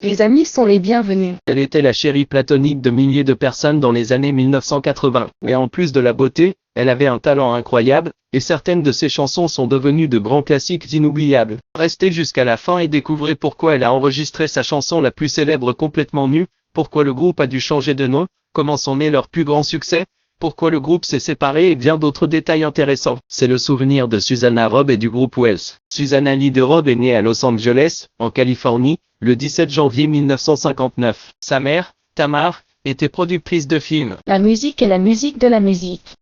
Les amis sont les bienvenus. Elle était la chérie platonique de milliers de personnes dans les années 1980. Et en plus de la beauté, elle avait un talent incroyable, et certaines de ses chansons sont devenues de grands classiques inoubliables. Restez jusqu'à la fin et découvrez pourquoi elle a enregistré sa chanson la plus célèbre complètement nue, pourquoi le groupe a dû changer de nom, comment sont nés leurs plus grands succès, pourquoi le groupe s'est séparé et bien d'autres détails intéressants. C'est le souvenir de Susanna Hoffs et du groupe Wells. Susanna Lee de Hoffs est née à Los Angeles, en Californie, le 17 janvier 1959. Sa mère, Tamar, était productrice de films. La musique est la musique de la musique.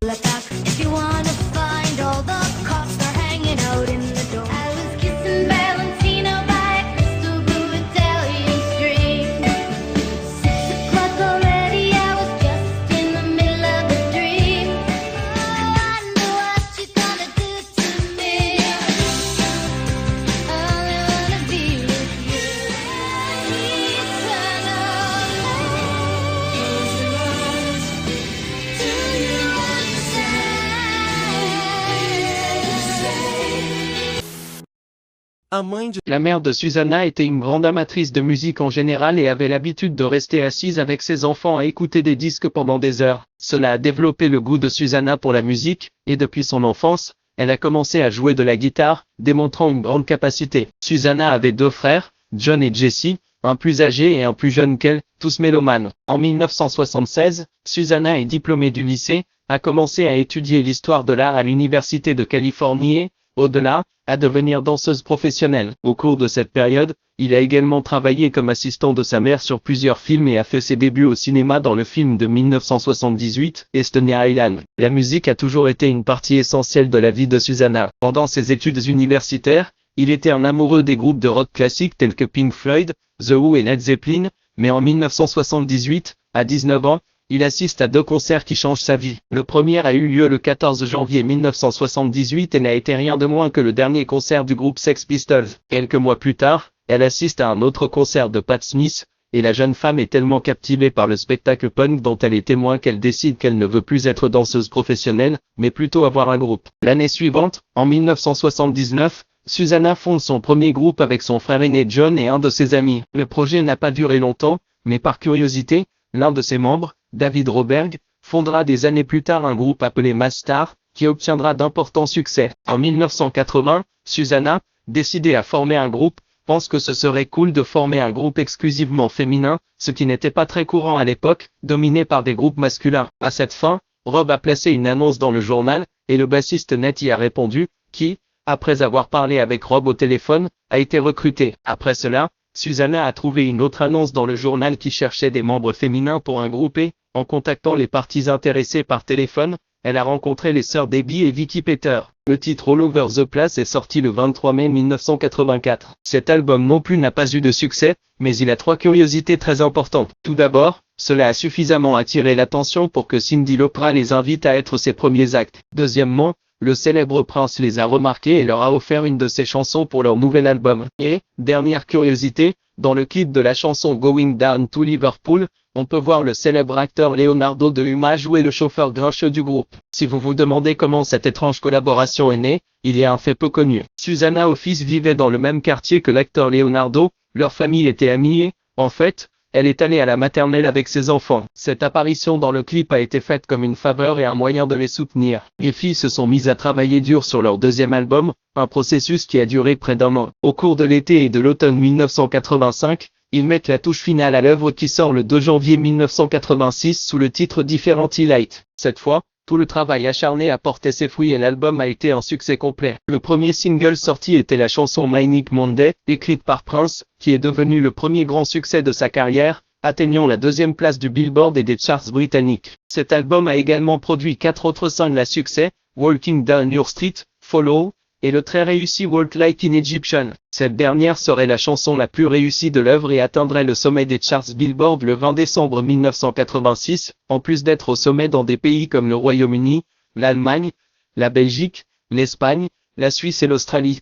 La mère de Susanna était une grande amatrice de musique en général et avait l'habitude de rester assise avec ses enfants à écouter des disques pendant des heures. Cela a développé le goût de Susanna pour la musique, et depuis son enfance, elle a commencé à jouer de la guitare, démontrant une grande capacité. Susanna avait deux frères, John et Jesse, un plus âgé et un plus jeune qu'elle, tous mélomanes. En 1976, Susanna est diplômée du lycée, a commencé à étudier l'histoire de l'art à l'Université de Californie et, au-delà, à devenir danseuse professionnelle. Au cours de cette période, il a également travaillé comme assistant de sa mère sur plusieurs films et a fait ses débuts au cinéma dans le film de 1978, Estonia Island. La musique a toujours été une partie essentielle de la vie de Susanna. Pendant ses études universitaires, il était un amoureux des groupes de rock classiques tels que Pink Floyd, The Who et Led Zeppelin, mais en 1978, à 19 ans, il assiste à deux concerts qui changent sa vie. Le premier a eu lieu le 14 janvier 1978 et n'a été rien de moins que le dernier concert du groupe Sex Pistols. Quelques mois plus tard, elle assiste à un autre concert de Pat Smith, et la jeune femme est tellement captivée par le spectacle punk dont elle est témoin qu'elle décide qu'elle ne veut plus être danseuse professionnelle, mais plutôt avoir un groupe. L'année suivante, en 1979, Susanna fonde son premier groupe avec son frère aîné John et un de ses amis. Le projet n'a pas duré longtemps, mais par curiosité, l'un de ses membres, David Roberg, fondera des années plus tard un groupe appelé Mastar, qui obtiendra d'importants succès. En 1980, Susanna, décidée à former un groupe, pense que ce serait cool de former un groupe exclusivement féminin, ce qui n'était pas très courant à l'époque, dominé par des groupes masculins. À cette fin, Rob a placé une annonce dans le journal, et le bassiste Ned y a répondu, qui, après avoir parlé avec Rob au téléphone, a été recruté. Après cela, Susanna a trouvé une autre annonce dans le journal qui cherchait des membres féminins pour un groupe et, en contactant les parties intéressées par téléphone, elle a rencontré les sœurs Debbie et Vicky Peter. Le titre All Over the Place est sorti le 23 mai 1984. Cet album non plus n'a pas eu de succès, mais il a trois curiosités très importantes. Tout d'abord, cela a suffisamment attiré l'attention pour que Cyndi Lauper les invite à être ses premiers actes. Deuxièmement, le célèbre prince les a remarqués et leur a offert une de ses chansons pour leur nouvel album. Et, dernière curiosité, dans le clip de la chanson Going Down to Liverpool, on peut voir le célèbre acteur Leonardo de Huma jouer le chauffeur grincheux du groupe. Si vous vous demandez comment cette étrange collaboration est née, il y a un fait peu connu. Susanna Hoffs vivait dans le même quartier que l'acteur Leonardo, leur famille était amie et, en fait, elle est allée à la maternelle avec ses enfants. Cette apparition dans le clip a été faite comme une faveur et un moyen de les soutenir. Les filles se sont mises à travailler dur sur leur deuxième album, un processus qui a duré près d'un an. Au cours de l'été et de l'automne 1985, ils mettent la touche finale à l'œuvre qui sort le 2 janvier 1986 sous le titre Different Light. Cette fois, tout le travail acharné a porté ses fruits et l'album a été un succès complet. Le premier single sorti était la chanson Manic Monday, écrite par Prince, qui est devenu le premier grand succès de sa carrière, atteignant la deuxième place du Billboard et des charts britanniques. Cet album a également produit 4 autres singles à succès, Walking Down Your Street, Follow, et le très réussi Walk Like an Egyptian. Cette dernière serait la chanson la plus réussie de l'œuvre et atteindrait le sommet des charts Billboard le 20 décembre 1986, en plus d'être au sommet dans des pays comme le Royaume-Uni, l'Allemagne, la Belgique, l'Espagne, la Suisse et l'Australie.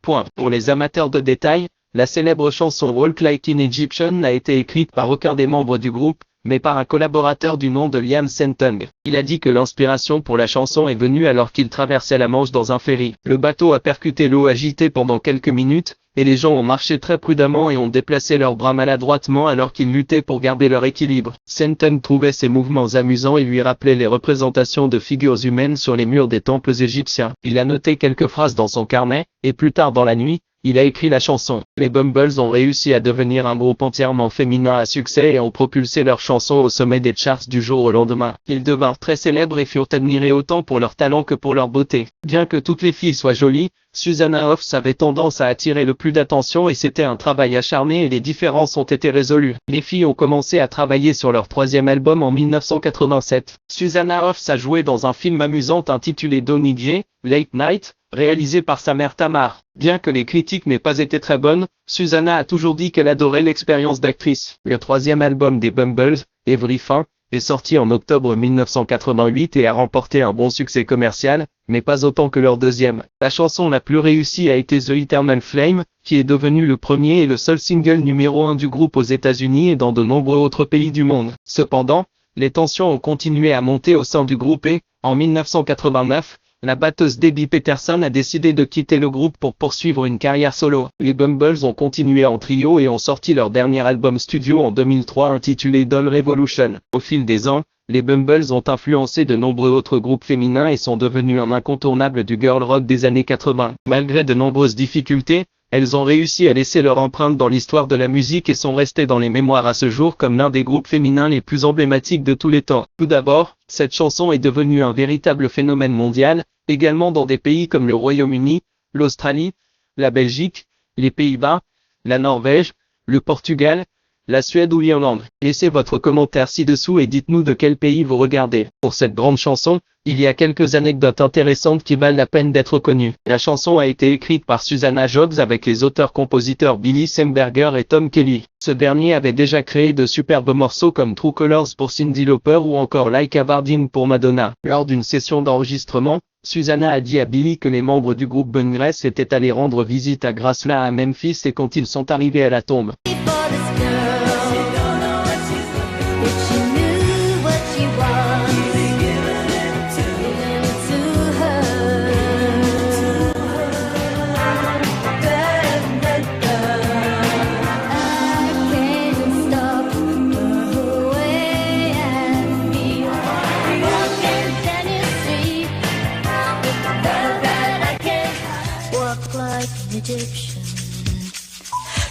Pour les amateurs de détails, la célèbre chanson Walk Like an Egyptian n'a été écrite par aucun des membres du groupe, mais par un collaborateur du nom de Liam Sentung. Il a dit que l'inspiration pour la chanson est venue alors qu'il traversait la Manche dans un ferry. Le bateau a percuté l'eau agitée pendant quelques minutes, et les gens ont marché très prudemment et ont déplacé leurs bras maladroitement alors qu'ils luttaient pour garder leur équilibre. Senten trouvait ces mouvements amusants et lui rappelait les représentations de figures humaines sur les murs des temples égyptiens. Il a noté quelques phrases dans son carnet, et plus tard dans la nuit, il a écrit la chanson. Les Bumbles ont réussi à devenir un groupe entièrement féminin à succès et ont propulsé leur chanson au sommet des charts du jour au lendemain. Ils devinrent très célèbres et furent admirés autant pour leur talent que pour leur beauté. Bien que toutes les filles soient jolies, Susanna Hoffs avait tendance à attirer le plus d'attention et c'était un travail acharné et les différences ont été résolues. Les filles ont commencé à travailler sur leur troisième album en 1987. Susanna Hoffs a joué dans un film amusant intitulé Donny J. Late Night, réalisé par sa mère Tamar. Bien que les critiques n'aient pas été très bonnes, Susanna a toujours dit qu'elle adorait l'expérience d'actrice. Le troisième album des Bumbles, Everything, est sorti en octobre 1988 et a remporté un bon succès commercial, mais pas autant que leur deuxième. La chanson la plus réussie a été The Eternal Flame, qui est devenu le premier et le seul single numéro 1 du groupe aux États-Unis et dans de nombreux autres pays du monde. Cependant, les tensions ont continué à monter au sein du groupe et, en 1989, la batteuse Debbie Peterson a décidé de quitter le groupe pour poursuivre une carrière solo. Les Bumbles ont continué en trio et ont sorti leur dernier album studio en 2003 intitulé Doll Revolution. Au fil des ans, les Bumbles ont influencé de nombreux autres groupes féminins et sont devenus un incontournable du girl rock des années 80. Malgré de nombreuses difficultés, elles ont réussi à laisser leur empreinte dans l'histoire de la musique et sont restées dans les mémoires à ce jour comme l'un des groupes féminins les plus emblématiques de tous les temps. Tout d'abord, cette chanson est devenue un véritable phénomène mondial, également dans des pays comme le Royaume-Uni, l'Australie, la Belgique, les Pays-Bas, la Norvège, le Portugal, la Suède ou l'Irlande. Laissez votre commentaire ci-dessous et dites-nous de quel pays vous regardez. Pour cette grande chanson, il y a quelques anecdotes intéressantes qui valent la peine d'être connues. La chanson a été écrite par Susanna Jobs avec les auteurs-compositeurs Billy Semberger et Tom Kelly. Ce dernier avait déjà créé de superbes morceaux comme True Colors pour Cyndi Lauper ou encore Like a Virgin pour Madonna. Lors d'une session d'enregistrement, Susanna a dit à Billy que les membres du groupe Bungrass étaient allés rendre visite à Graceland à Memphis et quand ils sont arrivés à la tombe, Egyptian.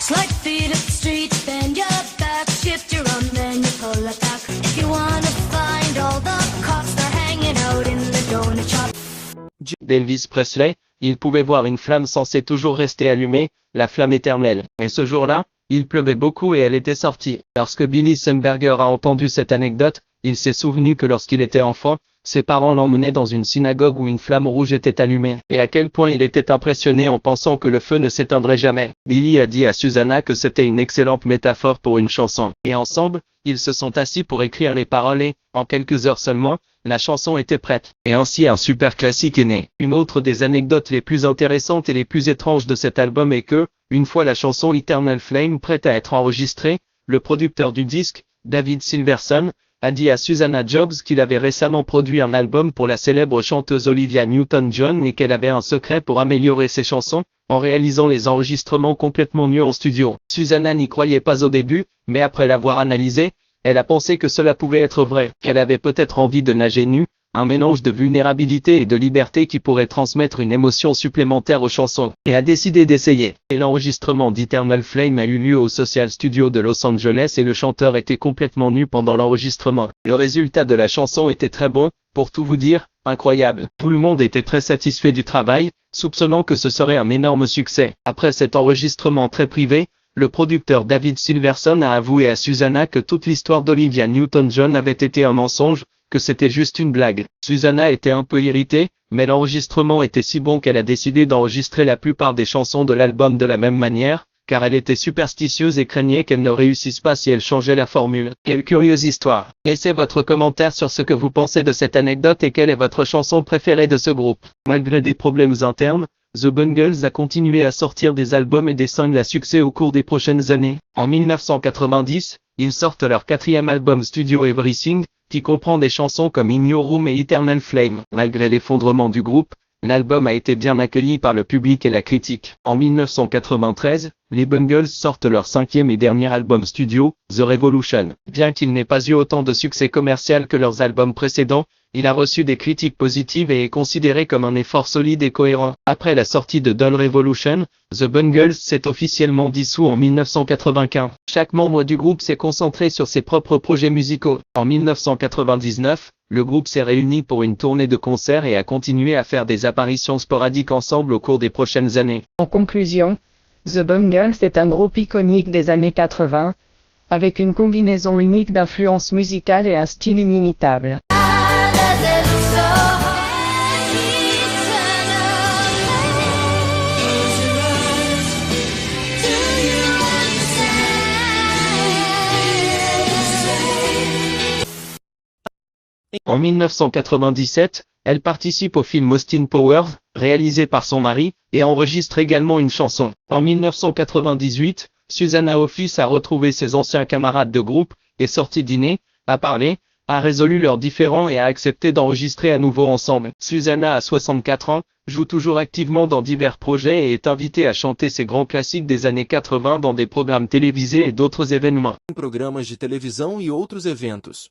Slide feet up the street, bend your back, shift your arm, then you pull it back. If you wanna find all the cops, they're hanging out in the donut shop. d'Elvis Presley, il pouvait voir une flamme censée toujours rester allumée, la flamme éternelle. Et ce jour-là, il pleuvait beaucoup et elle était sortie. Lorsque Billy Semberger a entendu cette anecdote, il s'est souvenu que lorsqu'il était enfant, ses parents l'emmenaient dans une synagogue où une flamme rouge était allumée, et à quel point il était impressionné en pensant que le feu ne s'éteindrait jamais. Billy a dit à Susanna que c'était une excellente métaphore pour une chanson. Et ensemble, ils se sont assis pour écrire les paroles et, en quelques heures seulement, la chanson était prête. Et ainsi un super classique est né. Une autre des anecdotes les plus intéressantes et les plus étranges de cet album est que, une fois la chanson Eternal Flame prête à être enregistrée, le producteur du disque, David Silverson, a dit à Susanna Jobs qu'il avait récemment produit un album pour la célèbre chanteuse Olivia Newton-John et qu'elle avait un secret pour améliorer ses chansons, en réalisant les enregistrements complètement nus en studio. Susanna n'y croyait pas au début, mais après l'avoir analysé, elle a pensé que cela pouvait être vrai, qu'elle avait peut-être envie de nager nue, un mélange de vulnérabilité et de liberté qui pourrait transmettre une émotion supplémentaire aux chansons, et a décidé d'essayer. Et l'enregistrement d'Eternal Flame a eu lieu au Social Studio de Los Angeles et le chanteur était complètement nu pendant l'enregistrement. Le résultat de la chanson était très bon, pour tout vous dire, incroyable. Tout le monde était très satisfait du travail, soupçonnant que ce serait un énorme succès. Après cet enregistrement très privé, le producteur David Silverson a avoué à Susanna que toute l'histoire d'Olivia Newton-John avait été un mensonge, que c'était juste une blague. Susanna était un peu irritée, mais l'enregistrement était si bon qu'elle a décidé d'enregistrer la plupart des chansons de l'album de la même manière, car elle était superstitieuse et craignait qu'elle ne réussisse pas si elle changeait la formule. Quelle curieuse histoire. Laissez votre commentaire sur ce que vous pensez de cette anecdote et quelle est votre chanson préférée de ce groupe. Malgré des problèmes internes, The Bungles a continué à sortir des albums et des singles à succès au cours des prochaines années. En 1990, ils sortent leur quatrième album studio Everything, qui comprend des chansons comme In Your Room et Eternal Flame. Malgré l'effondrement du groupe, L'album a été bien accueilli par le public et la critique. En 1993, les Bungles sortent leur 5e et dernier album studio, The Revolution. Bien qu'il n'ait pas eu autant de succès commercial que leurs albums précédents, il a reçu des critiques positives et est considéré comme un effort solide et cohérent. Après la sortie de Doll Revolution, The Bungles s'est officiellement dissous en 1995. Chaque membre du groupe s'est concentré sur ses propres projets musicaux. En 1999, le groupe s'est réuni pour une tournée de concerts et a continué à faire des apparitions sporadiques ensemble au cours des prochaines années. En conclusion, The Bungles est un groupe iconique des années 80, avec une combinaison unique d'influences musicales et un style inimitable. En 1997, elle participe au film Austin Powers, réalisé par son mari, et enregistre également une chanson. En 1998, Susanna Hoffus a retrouvé ses anciens camarades de groupe, est sortie dîner, a parlé, a résolu leurs différends et a accepté d'enregistrer à nouveau ensemble. Susanna a 64 ans, joue toujours activement dans divers projets et est invitée à chanter ses grands classiques des années 80 dans des programmes télévisés et d'autres événements. Em programas de televisão e outros eventos.